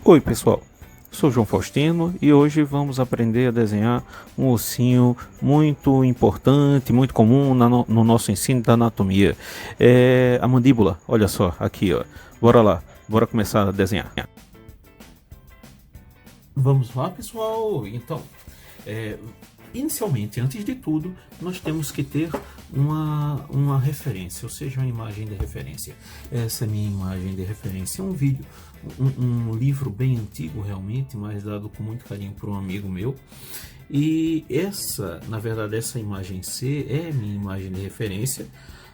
Oi pessoal, sou João Faustino e hoje vamos aprender a desenhar um ossinho muito importante, muito comum no nosso ensino da anatomia. É a mandíbula, olha só, aqui ó. Bora lá, bora começar a desenhar. Vamos lá pessoal, então, inicialmente, antes de tudo, nós temos que ter uma referência, ou seja, uma imagem de referência. Essa é a minha imagem de referência, é um vídeo, um livro bem antigo realmente, mas dado com muito carinho por um amigo meu. E essa, na verdade, essa imagem C é a minha imagem de referência,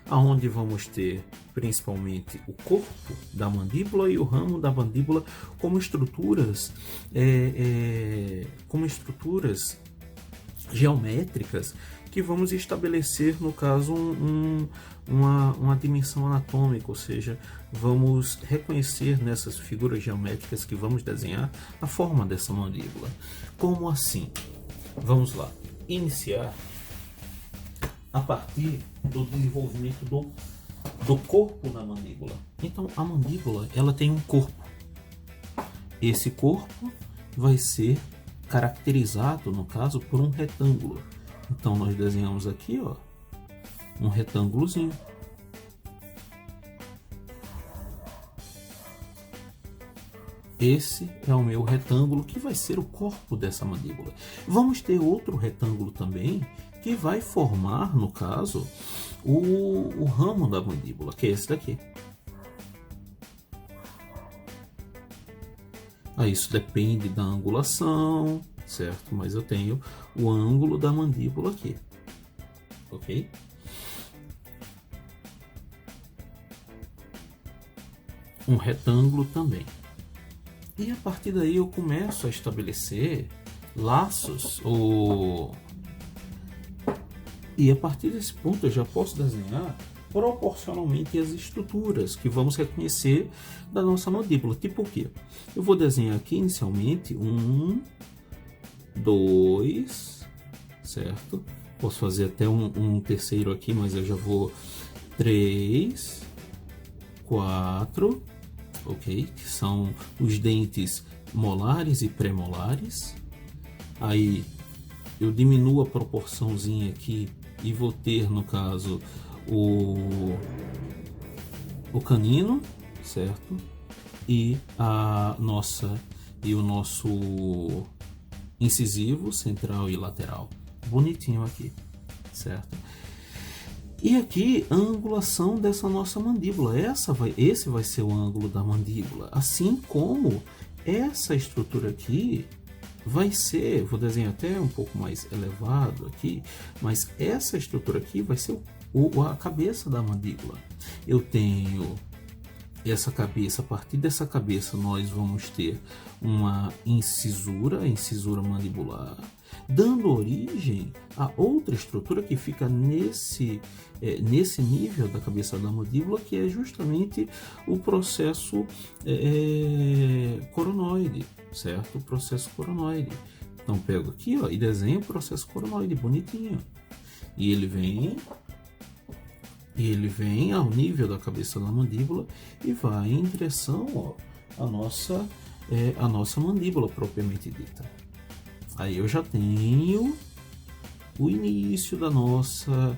aonde vamos ter principalmente o corpo da mandíbula e o ramo da mandíbula como estruturas, geométricas que vamos estabelecer, no caso, uma dimensão anatômica, ou seja, vamos reconhecer nessas figuras geométricas que vamos desenhar a forma dessa mandíbula. Como assim? Vamos lá, iniciar a partir do desenvolvimento do corpo na mandíbula. Então, a mandíbula, ela tem um corpo. Esse corpo vai ser caracterizado, no caso, por um retângulo. Então, nós desenhamos aqui, ó, um retângulozinho. Esse é o meu retângulo, que vai ser o corpo dessa mandíbula. Vamos ter outro retângulo também, que vai formar, no caso, o ramo da mandíbula, que é esse daqui. Isso depende da angulação, certo? Mas eu tenho o ângulo da mandíbula aqui, ok? Um retângulo também. E a partir daí eu começo a estabelecer laços, e a partir desse ponto eu já posso desenhar proporcionalmente as estruturas que vamos reconhecer da nossa mandíbula. Tipo o quê? Eu vou desenhar aqui inicialmente 1, 2, certo? Posso fazer até um terceiro aqui, mas eu já vou 3, 4, ok? Que são os dentes molares e premolares. Aí eu diminuo a proporçãozinha aqui e vou ter, no caso, o canino, certo? E o nosso incisivo central e lateral, bonitinho aqui, certo? E aqui a angulação dessa nossa mandíbula, esse vai ser o ângulo da mandíbula, assim como essa estrutura aqui vai ser, vou desenhar até um pouco mais elevado aqui, mas essa estrutura aqui vai ser a cabeça da mandíbula. Eu tenho essa cabeça, a partir dessa cabeça nós vamos ter uma incisura, incisura mandibular, dando origem a outra estrutura que fica nesse nível da cabeça da mandíbula, que é justamente o processo coronoide, certo? O processo coronoide. Então pego aqui, ó, e desenho o processo coronoide bonitinho. E ele vem ao nível da cabeça da mandíbula e vai em direção, ó, à nossa mandíbula propriamente dita. Aí eu já tenho o início da nossa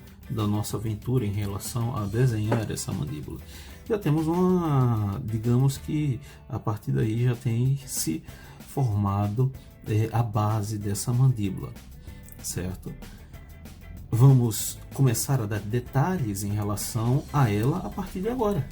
aventura em relação a desenhar essa mandíbula. Já temos digamos que a partir daí já tem se formado a base dessa mandíbula, certo? Vamos começar a dar detalhes em relação a ela a partir de agora.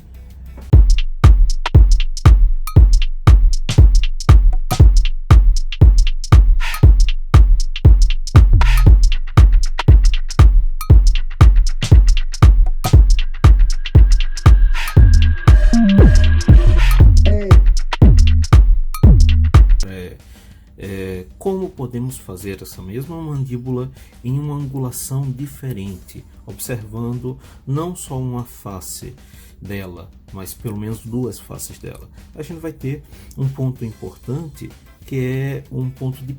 Como podemos fazer essa mesma mandíbula em uma angulação diferente, observando não só uma face dela, mas pelo menos duas faces dela? A gente vai ter um ponto importante, que é um ponto de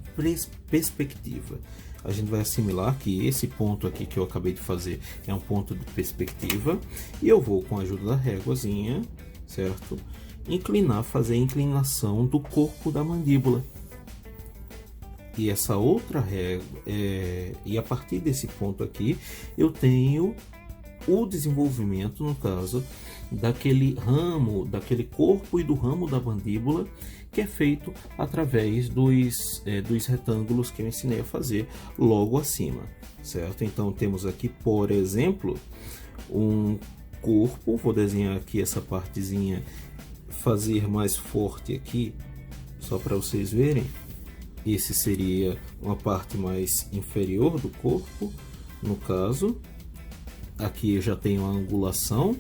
perspectiva. A gente vai assimilar que esse ponto aqui que eu acabei de fazer é um ponto de perspectiva, e eu vou, com a ajuda da réguazinha, certo? inclinar, fazer a inclinação do corpo da mandíbula. E essa outra régua, e a partir desse ponto aqui, eu tenho o desenvolvimento, no caso, daquele ramo, daquele corpo e do ramo da mandíbula, que é feito através dos retângulos que eu ensinei a fazer logo acima, certo? Então temos aqui, por exemplo, um corpo. Vou desenhar aqui essa partezinha, fazer mais forte aqui, só para vocês verem. Esse seria uma parte mais inferior do corpo, no caso. Aqui eu já tenho a angulação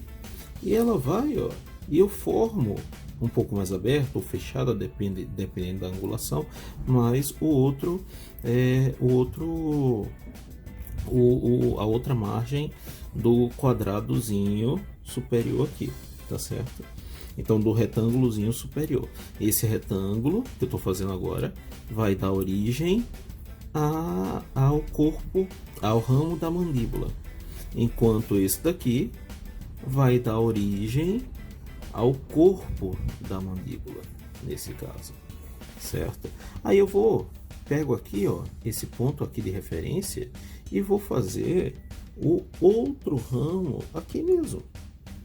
e ela vai, ó, e eu formo um pouco mais aberto ou fechada, dependendo da angulação, mas a outra margem do quadradozinho superior aqui, tá certo? Então, do retângulozinho superior. Esse retângulo que eu estou fazendo agora vai dar origem ao corpo, ao ramo da mandíbula. Enquanto esse daqui vai dar origem ao corpo da mandíbula, nesse caso, certo? Aí eu pego aqui, ó, esse ponto aqui de referência e vou fazer o outro ramo aqui mesmo.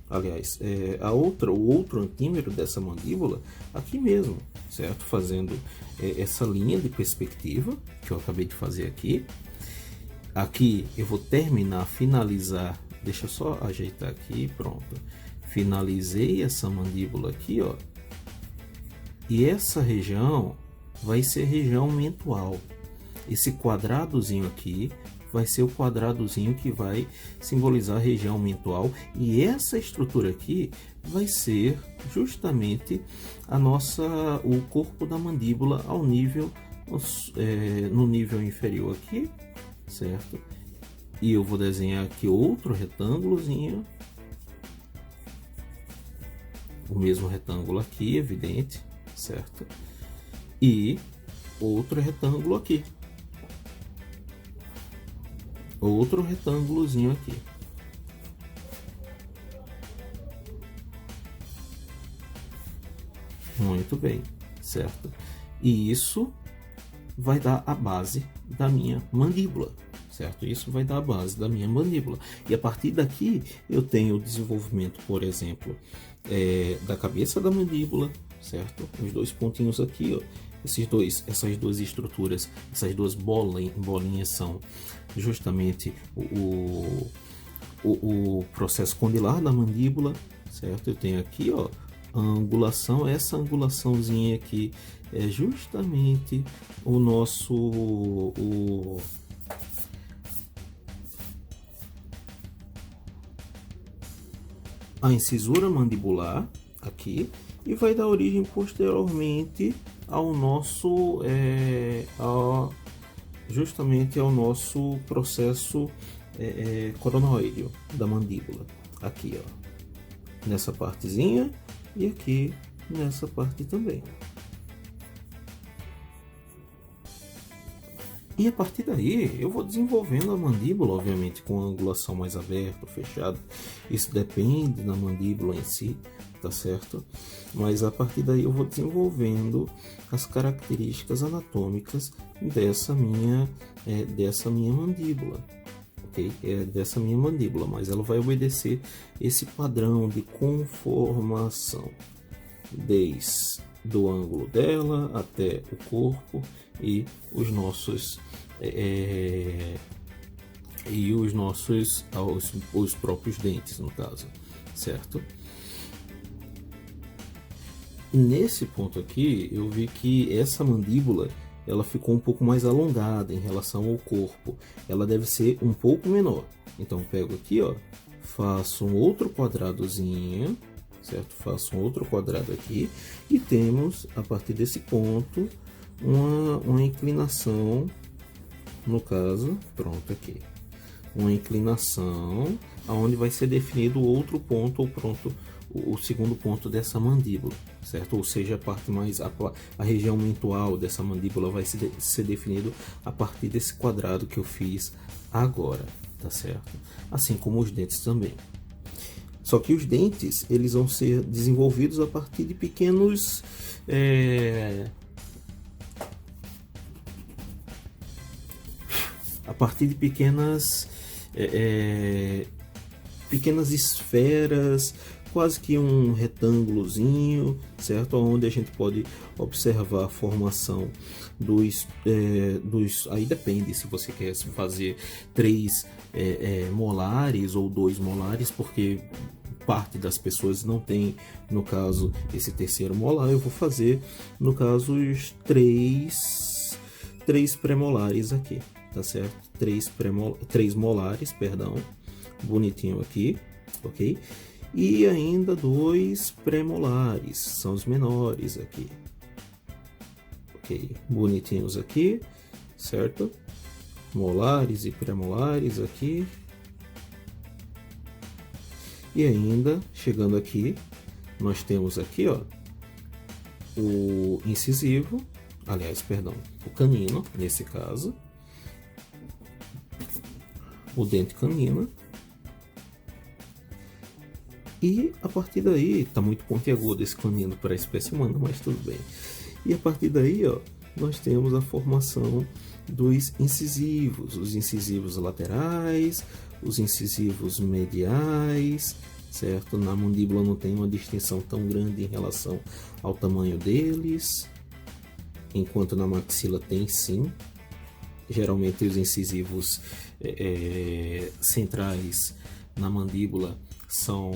Aliás, o outro antímero dessa mandíbula aqui mesmo, certo? Fazendo essa linha de perspectiva que eu acabei de fazer aqui. Aqui eu vou finalizar, deixa eu só ajeitar aqui, pronto. Finalizei essa mandíbula aqui, ó. E essa região vai ser região mentual. Esse quadradozinho aqui vai ser o quadradozinho que vai simbolizar a região mentual, e essa estrutura aqui vai ser justamente o corpo da mandíbula ao nível no nível inferior aqui, certo? E eu vou desenhar aqui outro retângulozinho, o mesmo retângulo aqui, evidente, certo? E outro retângulo aqui. Outro retângulozinho aqui. Muito bem, certo? E isso vai dar a base da minha mandíbula, certo? Isso vai dar a base da minha mandíbula. E a partir daqui eu tenho o desenvolvimento, por exemplo, da cabeça da mandíbula, certo? Os dois pontinhos aqui, ó. Essas duas estruturas, essas duas bolinhas são justamente o processo condilar da mandíbula, certo? Eu tenho aqui, ó, a angulação. Essa angulaçãozinha aqui é justamente a incisura mandibular aqui, e vai dar origem posteriormente ao nosso justamente ao nosso processo coronoideo da mandíbula, aqui, ó, nessa partezinha, e aqui nessa parte também. E a partir daí eu vou desenvolvendo a mandíbula, obviamente com a angulação mais aberta ou fechada. Isso depende da mandíbula em si, tá certo? Mas a partir daí eu vou desenvolvendo as características anatômicas dessa minha mandíbula, ok? Dessa minha mandíbula, mas ela vai obedecer esse padrão de conformação, desde do ângulo dela até o corpo e os nossos os próprios dentes, no caso, certo? Nesse ponto aqui eu vi que essa mandíbula ela ficou um pouco mais alongada em relação ao corpo. Ela deve ser um pouco menor. Então pego aqui, ó, faço um outro quadradozinho, certo? Faço um outro quadrado aqui e temos a partir desse ponto uma inclinação, no caso, pronto, aqui, uma inclinação aonde vai ser definido outro ponto, ou pronto, o segundo ponto dessa mandíbula, certo? Ou seja, a parte mais a região mentual dessa mandíbula vai ser definido a partir desse quadrado que eu fiz agora, tá certo? Assim como os dentes também. Só que os dentes, eles vão ser desenvolvidos a partir de pequenos a partir de pequenas esferas, quase que um retângulozinho, certo? Onde a gente pode observar a formação dos aí depende se você quer fazer 3 molares ou 2 molares, porque parte das pessoas não tem, no caso, esse terceiro molar. Eu vou fazer, no caso, os 3 premolares aqui, tá certo? 3 molares, perdão, bonitinho aqui, ok? E ainda 2 premolares, são os menores aqui, ok? Bonitinhos aqui, certo? Molares e premolares aqui. E ainda, chegando aqui, nós temos aqui, ó, o incisivo, aliás, perdão, o canino, nesse caso, o dente canino. E a partir daí, tá muito pontiagudo esse canino para a espécie humana, mas tudo bem. E a partir daí, ó, nós temos a formação dos incisivos, os incisivos laterais, os incisivos mediais, certo? Na mandíbula não tem uma distinção tão grande em relação ao tamanho deles, enquanto na maxila tem sim. Geralmente os incisivos centrais na mandíbula são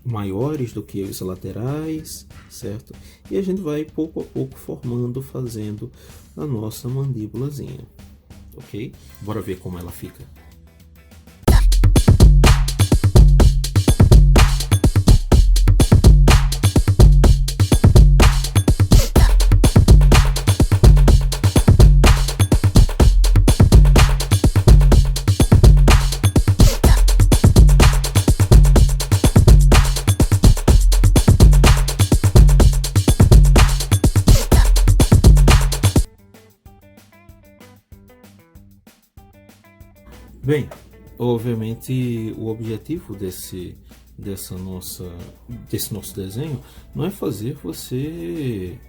maiores do que os laterais, certo? E a gente vai pouco a pouco fazendo a nossa mandíbulazinha, ok? Bora ver como ela fica. Bem, obviamente o objetivo desse nosso desenho não é fazer você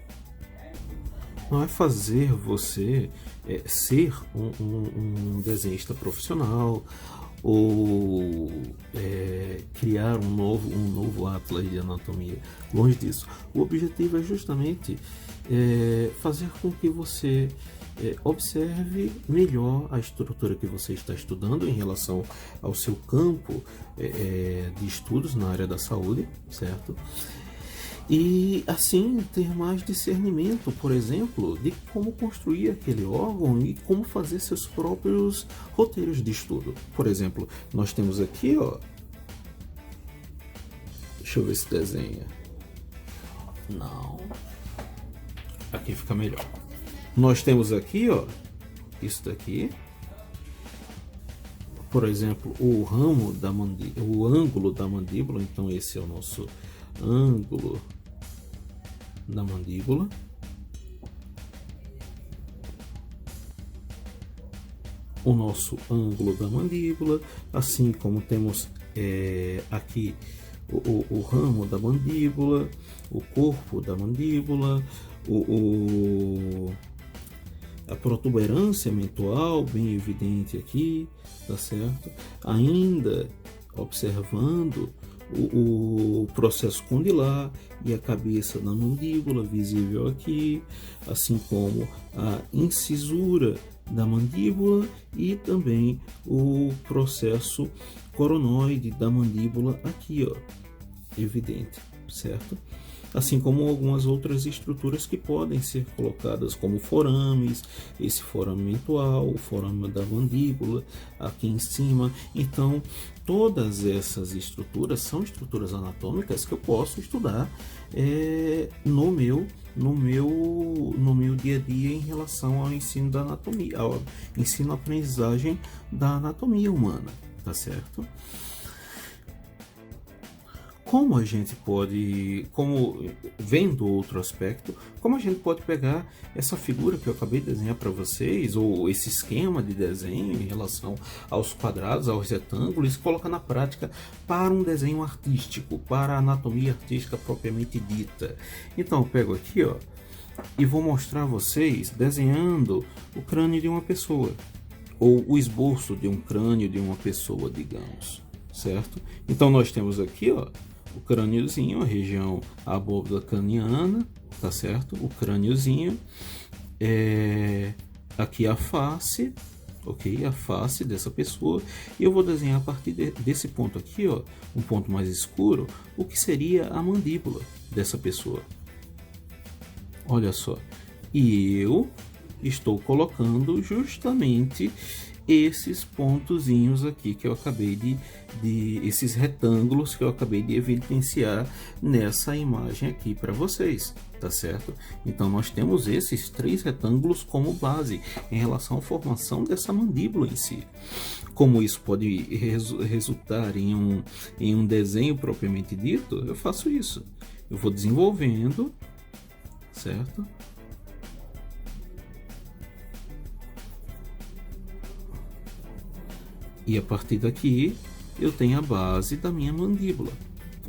ser um desenhista profissional ou criar um novo atlas de anatomia. Longe disso. O objetivo é justamente fazer com que você observe melhor a estrutura que você está estudando em relação ao seu campo de estudos na área da saúde, certo? E assim ter mais discernimento, por exemplo, de como construir aquele órgão e como fazer seus próprios roteiros de estudo. Por exemplo, nós temos aqui, ó, deixa eu ver se desenha. Não. Aqui fica melhor. Nós temos aqui, ó, isso daqui, por exemplo, o ramo da mandíbula, o ângulo da mandíbula. Então esse é o nosso ângulo da mandíbula. O nosso ângulo da mandíbula, assim como temos aqui o ramo da mandíbula, o corpo da mandíbula, a protuberância mentual bem evidente aqui, tá certo? Ainda observando o processo condilar e a cabeça da mandíbula visível aqui, assim como a incisura da mandíbula e também o processo coronoide da mandíbula aqui, ó, evidente, certo? Assim como algumas outras estruturas que podem ser colocadas, como forames, esse forame mentual, o forame da mandíbula, aqui em cima. Então, todas essas estruturas são estruturas anatômicas que eu posso estudar no meu dia a dia em relação ao ensino da anatomia, ao ensino-aprendizagem da anatomia humana, tá certo? como a gente pode, como vendo outro aspecto, como a gente pode pegar essa figura que eu acabei de desenhar para vocês, ou esse esquema de desenho em relação aos quadrados, aos retângulos, e colocar na prática para um desenho artístico, para a anatomia artística propriamente dita. Então eu pego aqui, ó, e vou mostrar a vocês desenhando o crânio de uma pessoa, ou o esboço de um crânio de uma pessoa, digamos, certo? Então nós temos aqui, ó, o crâniozinho, a região abóbora craniana, tá certo? O crâniozinho, aqui a face, ok? A face dessa pessoa, e eu vou desenhar a partir desse ponto aqui, ó, um ponto mais escuro, o que seria a mandíbula dessa pessoa. Olha só, e eu estou colocando justamente esses pontozinhos aqui que eu acabei esses retângulos que eu acabei de evidenciar nessa imagem aqui para vocês, tá certo? Então nós temos esses 3 retângulos como base em relação à formação dessa mandíbula em si. Como isso pode resultar em um desenho propriamente dito, eu faço isso. Eu vou desenvolvendo, certo? E a partir daqui eu tenho a base da minha mandíbula,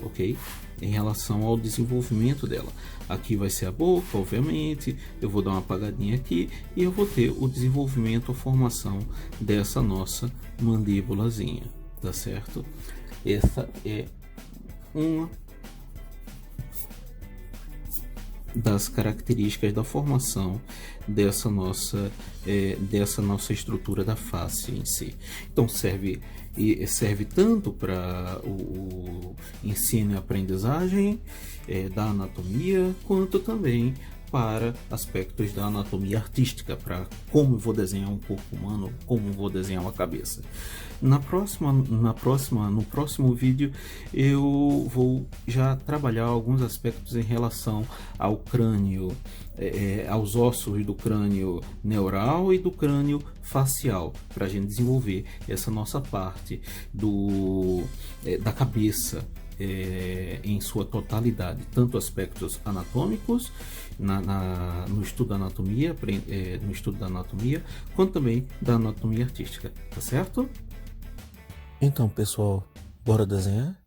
ok? Em relação ao desenvolvimento dela. Aqui vai ser a boca, obviamente. Eu vou dar uma apagadinha aqui e eu vou ter o desenvolvimento, a formação dessa nossa mandíbulazinha, tá certo? Essa é uma das características da formação dessa nossa estrutura da face em si. Então serve tanto para o ensino e aprendizagem da anatomia, quanto também para aspectos da anatomia artística, para como vou desenhar um corpo humano, como vou desenhar uma cabeça. No próximo vídeo eu vou já trabalhar alguns aspectos em relação ao crânio, aos ossos do crânio neural e do crânio facial, para a gente desenvolver essa nossa parte da cabeça em sua totalidade, tanto aspectos anatômicos no estudo da anatomia, quanto também da anatomia artística, tá certo? Então, pessoal, bora desenhar?